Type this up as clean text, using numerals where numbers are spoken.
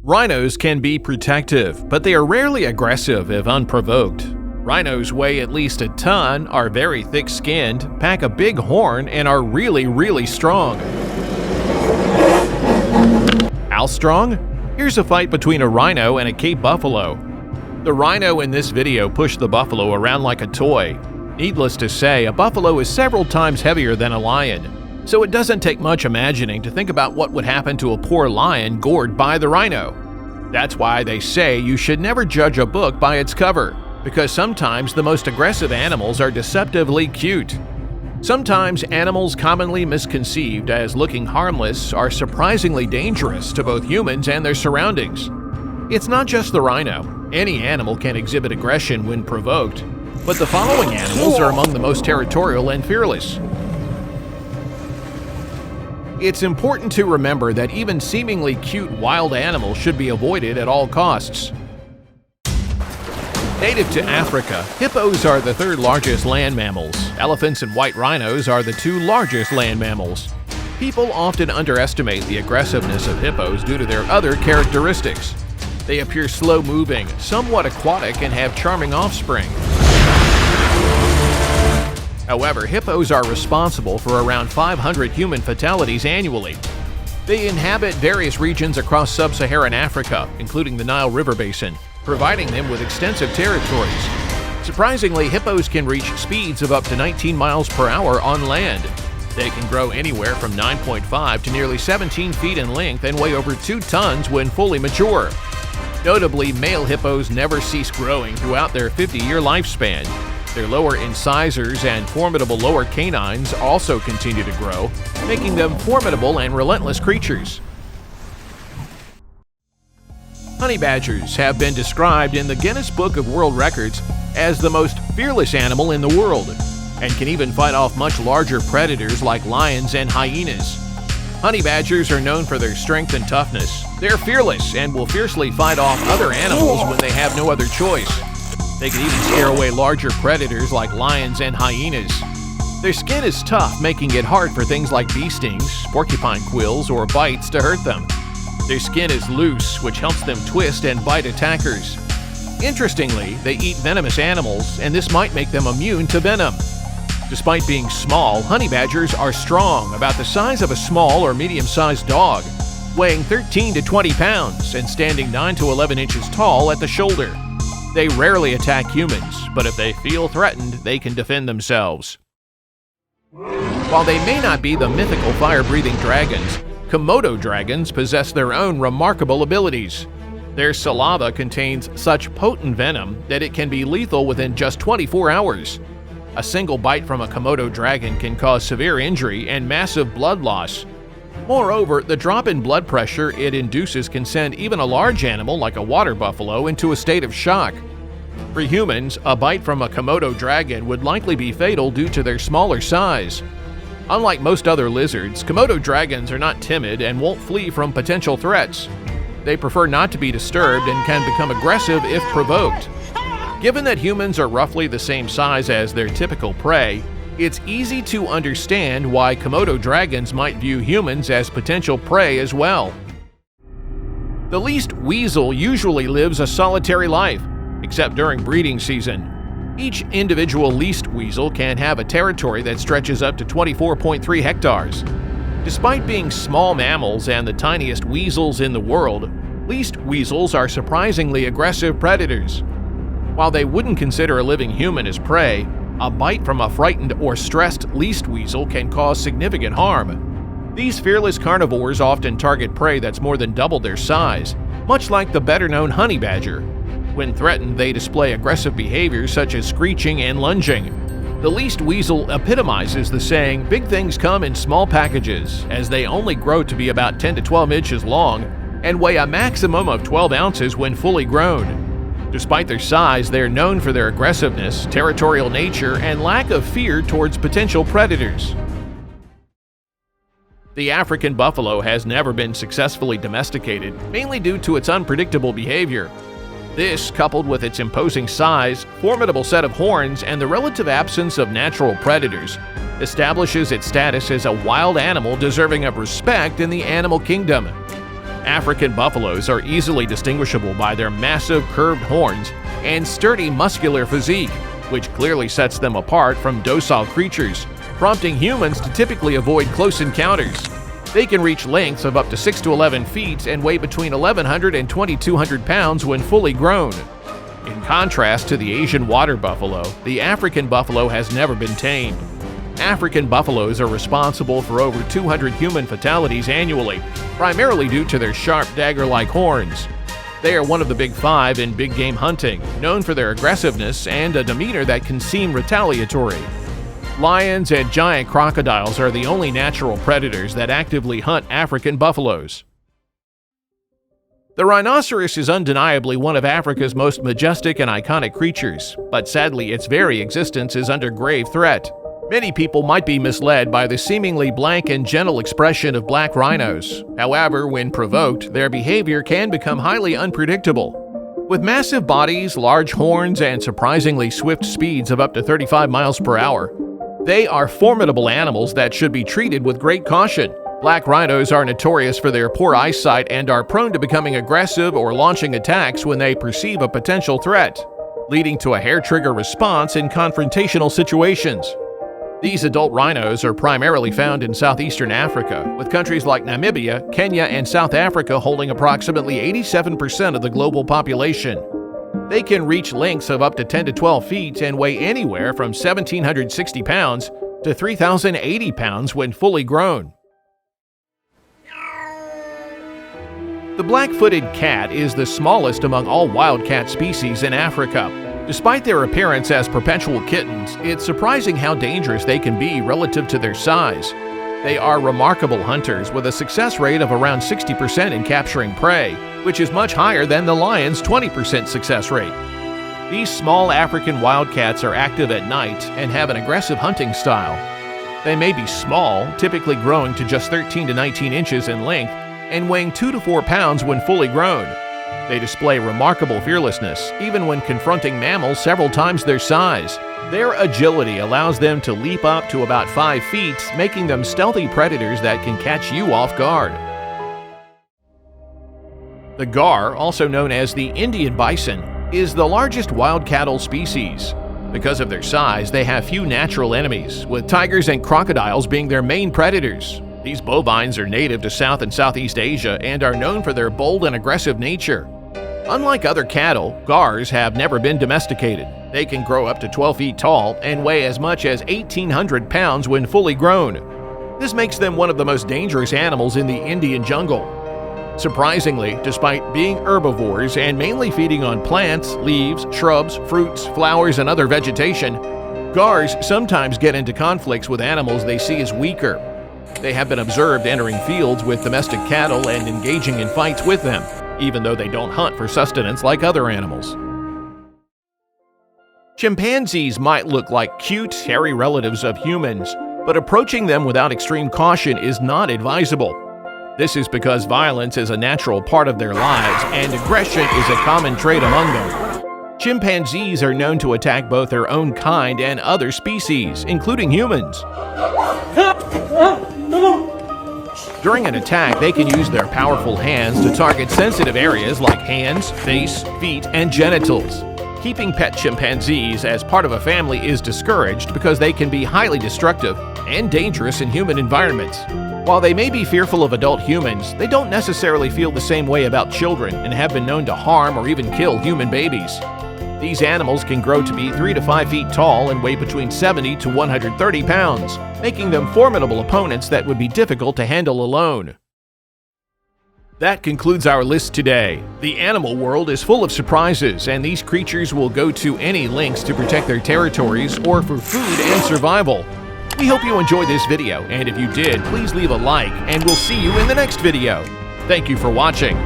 Rhinos can be protective, but they are rarely aggressive if unprovoked. Rhinos weigh at least a ton, are very thick-skinned, pack a big horn, and are really strong. How strong? Here's a fight between a rhino and a Cape buffalo. The rhino in this video pushed the buffalo around like a toy. Needless to say, a buffalo is several times heavier than a lion, so it doesn't take much imagining to think about what would happen to a poor lion gored by the rhino. That's why they say you should never judge a book by its cover, because sometimes the most aggressive animals are deceptively cute. Sometimes animals commonly misconceived as looking harmless are surprisingly dangerous to both humans and their surroundings. It's not just the rhino. Any animal can exhibit aggression when provoked, but the following animals are among the most territorial and fearless. It's important to remember that even seemingly cute wild animals should be avoided at all costs. Native to Africa, hippos are the third largest land mammals. Elephants and white rhinos are the two largest land mammals. People often underestimate the aggressiveness of hippos due to their other characteristics. They appear slow-moving, somewhat aquatic, and have charming offspring. However, hippos are responsible for around 500 human fatalities annually. They inhabit various regions across sub-Saharan Africa, including the Nile River Basin, providing them with extensive territories. Surprisingly, hippos can reach speeds of up to 19 miles per hour on land. They can grow anywhere from 9.5 to nearly 17 feet in length and weigh over 2 tons when fully mature. Notably, male hippos never cease growing throughout their 50-year lifespan. Their lower incisors and formidable lower canines also continue to grow, making them formidable and relentless creatures. Honey badgers have been described in the Guinness Book of World Records as the most fearless animal in the world, and can even fight off much larger predators like lions and hyenas. Honey badgers are known for their strength and toughness. They're fearless and will fiercely fight off other animals when they have no other choice. They can even scare away larger predators like lions and hyenas. Their skin is tough, making it hard for things like bee stings, porcupine quills, or bites to hurt them. Their skin is loose, which helps them twist and bite attackers. Interestingly, they eat venomous animals, and this might make them immune to venom. Despite being small, honey badgers are strong, about the size of a small or medium-sized dog, weighing 13 to 20 pounds and standing 9 to 11 inches tall at the shoulder. They rarely attack humans, but if they feel threatened, they can defend themselves. While they may not be the mythical fire-breathing dragons, Komodo dragons possess their own remarkable abilities. Their saliva contains such potent venom that it can be lethal within just 24 hours. A single bite from a Komodo dragon can cause severe injury and massive blood loss. Moreover, the drop in blood pressure it induces can send even a large animal like a water buffalo into a state of shock. For humans, a bite from a Komodo dragon would likely be fatal due to their smaller size. Unlike most other lizards, Komodo dragons are not timid and won't flee from potential threats. They prefer not to be disturbed and can become aggressive if provoked. Given that humans are roughly the same size as their typical prey, it's easy to understand why Komodo dragons might view humans as potential prey as well. The least weasel usually lives a solitary life, except during breeding season. Each individual least weasel can have a territory that stretches up to 24.3 hectares. Despite being small mammals and the tiniest weasels in the world, least weasels are surprisingly aggressive predators. While they wouldn't consider a living human as prey, a bite from a frightened or stressed least weasel can cause significant harm. These fearless carnivores often target prey that's more than double their size, much like the better-known honey badger. When threatened, they display aggressive behaviors such as screeching and lunging. The least weasel epitomizes the saying, "Big things come in small packages," as they only grow to be about 10 to 12 inches long and weigh a maximum of 12 ounces when fully grown. Despite their size, they are known for their aggressiveness, territorial nature, and lack of fear towards potential predators. The African buffalo has never been successfully domesticated, mainly due to its unpredictable behavior. This, coupled with its imposing size, formidable set of horns, and the relative absence of natural predators, establishes its status as a wild animal deserving of respect in the animal kingdom. African buffaloes are easily distinguishable by their massive curved horns and sturdy muscular physique, which clearly sets them apart from docile creatures, prompting humans to typically avoid close encounters. They can reach lengths of up to 6 to 11 feet and weigh between 1,100 and 2,200 pounds when fully grown. In contrast to the Asian water buffalo, the African buffalo has never been tamed. African buffaloes are responsible for over 200 human fatalities annually, primarily due to their sharp dagger-like horns. They are one of the big five in big game hunting, known for their aggressiveness and a demeanor that can seem retaliatory. Lions and giant crocodiles are the only natural predators that actively hunt African buffaloes. The rhinoceros is undeniably one of Africa's most majestic and iconic creatures, but sadly its very existence is under grave threat. Many people might be misled by the seemingly blank and gentle expression of black rhinos. However, when provoked, their behavior can become highly unpredictable. With massive bodies, large horns, and surprisingly swift speeds of up to 35 miles per hour, they are formidable animals that should be treated with great caution. Black rhinos are notorious for their poor eyesight and are prone to becoming aggressive or launching attacks when they perceive a potential threat, leading to a hair-trigger response in confrontational situations. These adult rhinos are primarily found in southeastern Africa, with countries like Namibia, Kenya, and South Africa holding approximately 87% of the global population. They can reach lengths of up to 10 to 12 feet and weigh anywhere from 1,760 pounds to 3,080 pounds when fully grown. The black-footed cat is the smallest among all wildcat species in Africa. Despite their appearance as perpetual kittens, it's surprising how dangerous they can be relative to their size. They are remarkable hunters with a success rate of around 60% in capturing prey, which is much higher than the lion's 20% success rate. These small African wildcats are active at night and have an aggressive hunting style. They may be small, typically growing to just 13 to 19 inches in length and weighing 2 to 4 pounds when fully grown. They display remarkable fearlessness, even when confronting mammals several times their size. Their agility allows them to leap up to about 5 feet, making them stealthy predators that can catch you off guard. The gar, also known as the Indian bison, is the largest wild cattle species. Because of their size, they have few natural enemies, with tigers and crocodiles being their main predators. These bovines are native to South and Southeast Asia and are known for their bold and aggressive nature. Unlike other cattle, gars have never been domesticated. They can grow up to 12 feet tall and weigh as much as 1,800 pounds when fully grown. This makes them one of the most dangerous animals in the Indian jungle. Surprisingly, despite being herbivores and mainly feeding on plants, leaves, shrubs, fruits, flowers, and other vegetation, gars sometimes get into conflicts with animals they see as weaker. They have been observed entering fields with domestic cattle and engaging in fights with them, even though they don't hunt for sustenance like other animals. Chimpanzees might look like cute, hairy relatives of humans, but approaching them without extreme caution is not advisable. This is because violence is a natural part of their lives and aggression is a common trait among them. Chimpanzees are known to attack both their own kind and other species, including humans. During an attack, they can use their powerful hands to target sensitive areas like hands, face, feet, and genitals. Keeping pet chimpanzees as part of a family is discouraged because they can be highly destructive and dangerous in human environments. While they may be fearful of adult humans, they don't necessarily feel the same way about children and have been known to harm or even kill human babies. These animals can grow to be 3 to 5 feet tall and weigh between 70 to 130 pounds, making them formidable opponents that would be difficult to handle alone. That concludes our list today. The animal world is full of surprises, and these creatures will go to any lengths to protect their territories or for food and survival. We hope you enjoyed this video, and if you did, please leave a like, and we'll see you in the next video. Thank you for watching.